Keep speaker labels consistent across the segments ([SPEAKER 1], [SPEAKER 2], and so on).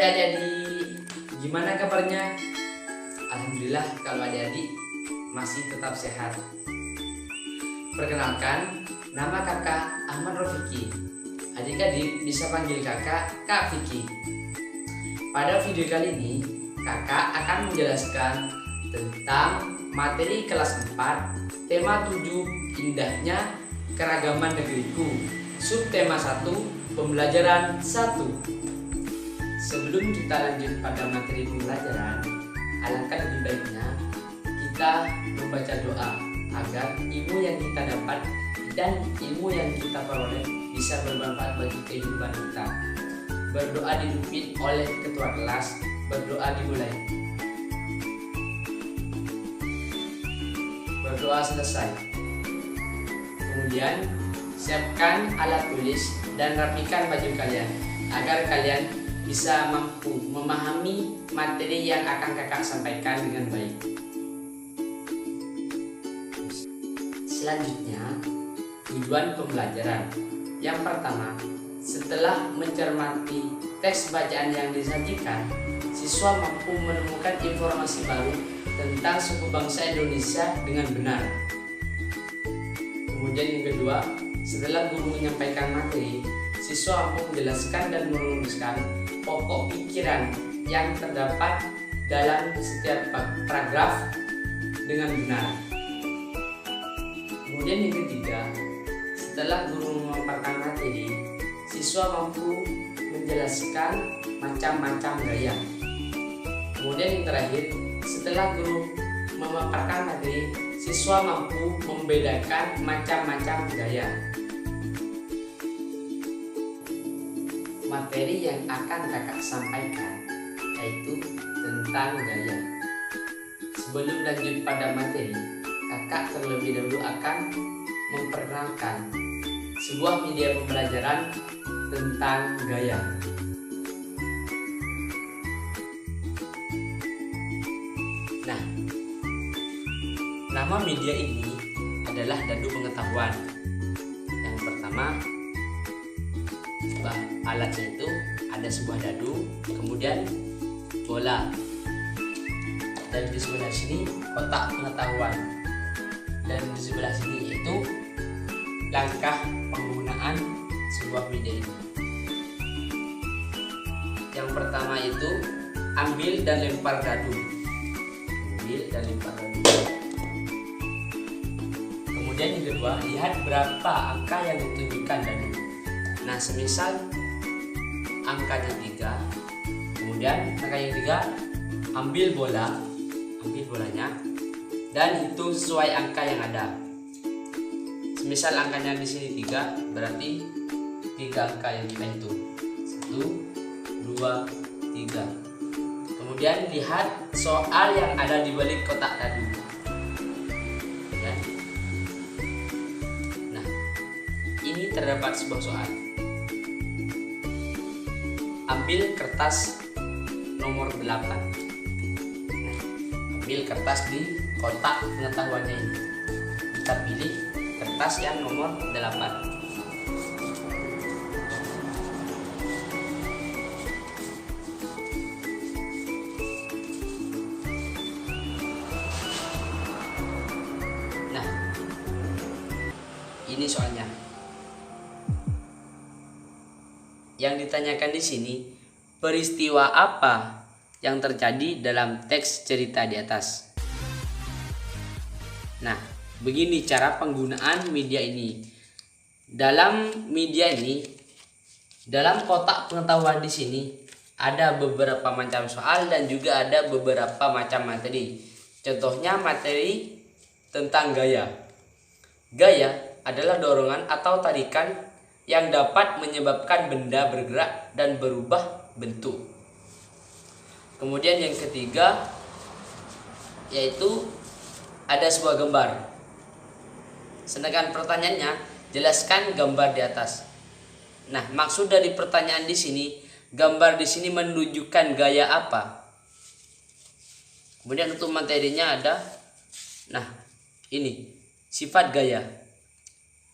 [SPEAKER 1] adik-adik, gimana kabarnya? Alhamdulillah kalau adik-adik masih tetap sehat. Perkenalkan, nama kakak Ahmad Rofiki. Adik-adik bisa panggil kakak Kak Vicky. Pada video kali ini, kakak akan menjelaskan tentang materi kelas 4, tema 7, indahnya keragaman negeriku. Subtema 1, pembelajaran 1. Sebelum kita lanjut pada materi pembelajaran, alangkah lebih baiknya kita membaca doa agar ilmu yang kita dapat dan ilmu yang kita peroleh bisa bermanfaat bagi kehidupan kita. Berdoa dipimpin oleh ketua kelas. Berdoa dimulai. Berdoa selesai. Kemudian siapkan alat tulis dan rapikan baju kalian agar kalian bisa mampu memahami materi yang akan kakak sampaikan dengan baik. Selanjutnya, tujuan pembelajaran. Yang pertama, setelah mencermati teks bacaan yang disajikan, siswa mampu menemukan informasi baru tentang suku bangsa Indonesia dengan benar. Kemudian yang kedua, setelah guru menyampaikan materi, siswa mampu menjelaskan dan merumuskan pokok pikiran yang terdapat dalam setiap paragraf dengan benar. Kemudian yang ketiga, setelah guru memaparkan materi, siswa mampu menjelaskan macam-macam gaya. Kemudian yang terakhir, setelah guru memaparkan materi, siswa mampu membedakan macam-macam gaya. Materi yang akan kakak sampaikan yaitu tentang gaya. Sebelum lanjut pada materi, kakak terlebih dahulu akan memperkenalkan sebuah media pembelajaran tentang gaya. Nah, nama media ini adalah dadu pengetahuan. Yang pertama, alatnya itu ada sebuah dadu, kemudian bola, dan di sebelah sini kotak pengetahuan, dan di sebelah sini itu langkah penggunaan sebuah media ini. Yang pertama itu ambil dan lempar dadu. Ambil dan lempar dadu. Kemudian yang kedua, lihat berapa angka yang ditunjukkan dadu. Nah, semisal angkanya 3, kemudian angka yang 3, ambil bolanya dan hitung sesuai angka yang ada. Semisal angkanya di sini 3, berarti 3 angka yang kita hitung. 1, 2, 3. Kemudian lihat soal yang ada di balik kotak dadu. Ya. Nah, ini terdapat sebuah soal. Ambil kertas nomor 8. Nah, ambil kertas di kotak pengetahuannya ini. Kita pilih kertas yang nomor 8. Nah, ini soalnya. Yang ditanyakan di sini, peristiwa apa yang terjadi dalam teks cerita di atas? Nah, begini cara penggunaan media ini. Dalam media ini, dalam kotak pengetahuan di sini ada beberapa macam soal dan juga ada beberapa macam materi. Contohnya materi tentang gaya. Gaya adalah dorongan atau tarikan yang dapat menyebabkan benda bergerak dan berubah bentuk. Kemudian yang ketiga yaitu ada sebuah gambar. Sedangkan pertanyaannya, jelaskan gambar di atas. Nah, maksud dari pertanyaan di sini, gambar di sini menunjukkan gaya apa? Kemudian untuk materinya ada, nah ini sifat gaya.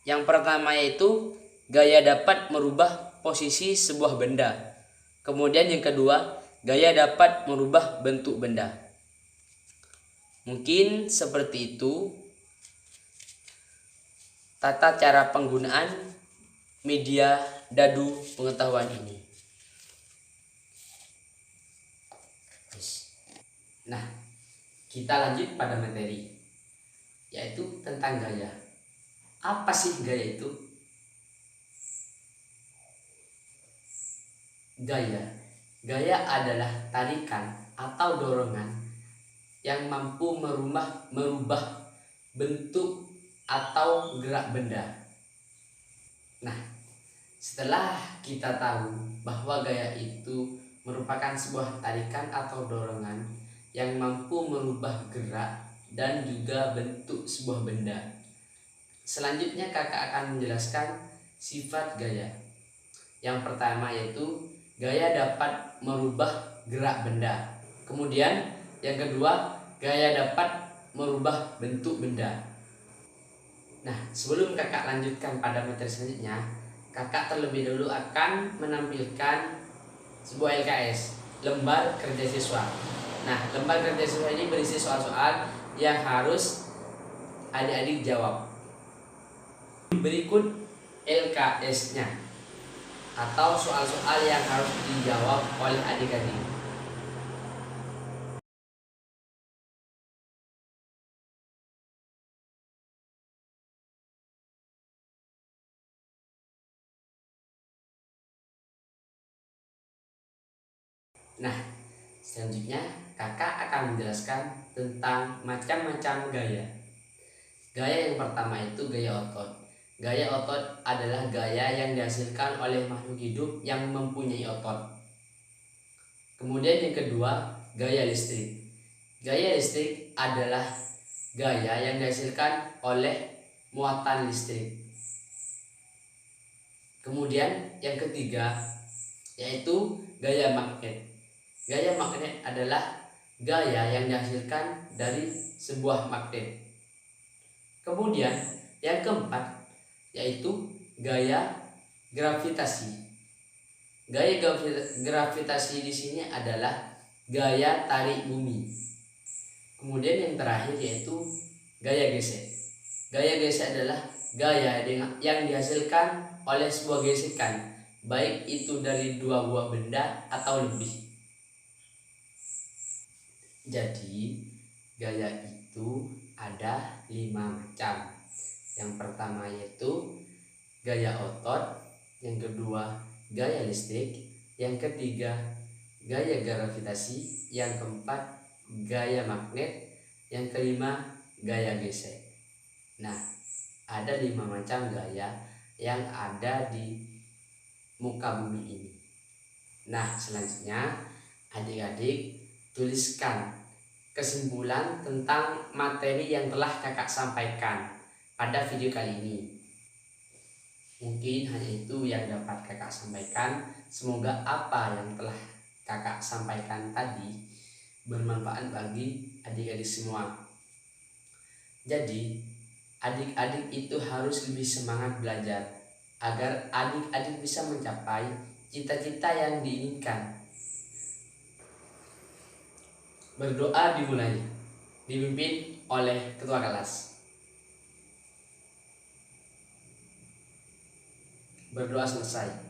[SPEAKER 1] Yang pertama yaitu gaya dapat merubah posisi sebuah benda. Kemudian yang kedua, gaya dapat merubah bentuk benda. Mungkin seperti itu tata cara penggunaan media dadu pengetahuan ini. Nah, kita lanjut pada materi, yaitu tentang gaya. Apa sih gaya itu? Gaya adalah tarikan atau dorongan yang mampu merubah bentuk atau gerak benda. Nah, setelah kita tahu bahwa gaya itu merupakan sebuah tarikan atau dorongan yang mampu merubah gerak dan juga bentuk sebuah benda, selanjutnya kakak akan menjelaskan sifat gaya. Yang pertama yaitu gaya dapat merubah gerak benda. Kemudian yang kedua, gaya dapat merubah bentuk benda. Nah, sebelum kakak lanjutkan pada materi selanjutnya, kakak terlebih dahulu akan menampilkan sebuah LKS, lembar kerja siswa. Nah, lembar kerja siswa ini berisi soal-soal yang harus adik-adik jawab. Berikut LKS-nya atau soal-soal yang harus dijawab oleh adik-adik. Nah, selanjutnya kakak akan menjelaskan tentang macam-macam gaya. Gaya yang pertama itu gaya otot. Gaya otot adalah gaya yang dihasilkan oleh makhluk hidup yang mempunyai otot. Kemudian yang kedua, gaya listrik. Gaya listrik adalah gaya yang dihasilkan oleh muatan listrik. Kemudian yang ketiga yaitu gaya magnet. Gaya magnet adalah gaya yang dihasilkan dari sebuah magnet. Kemudian yang keempat yaitu gaya gravitasi. Gaya gravitasi di sini adalah gaya tarik bumi. Kemudian yang terakhir yaitu gaya gesek. Gaya gesek adalah gaya yang dihasilkan oleh sebuah gesekan, baik itu dari dua buah benda atau lebih. Jadi gaya itu ada 5 macam. Yang pertama yaitu gaya otot, yang kedua gaya listrik, yang ketiga gaya gravitasi, yang keempat gaya magnet, yang kelima gaya gesek. Nah, ada 5 macam gaya yang ada di muka bumi ini. Nah, selanjutnya adik-adik tuliskan kesimpulan tentang materi yang telah kakak sampaikan pada video kali ini. Mungkin hanya itu yang dapat kakak sampaikan. Semoga apa yang telah kakak sampaikan tadi bermanfaat bagi adik-adik semua. Jadi adik-adik itu harus lebih semangat belajar agar adik-adik bisa mencapai cita-cita yang diinginkan. Berdoa dimulai, dipimpin oleh ketua kelas. Berdoa selesai.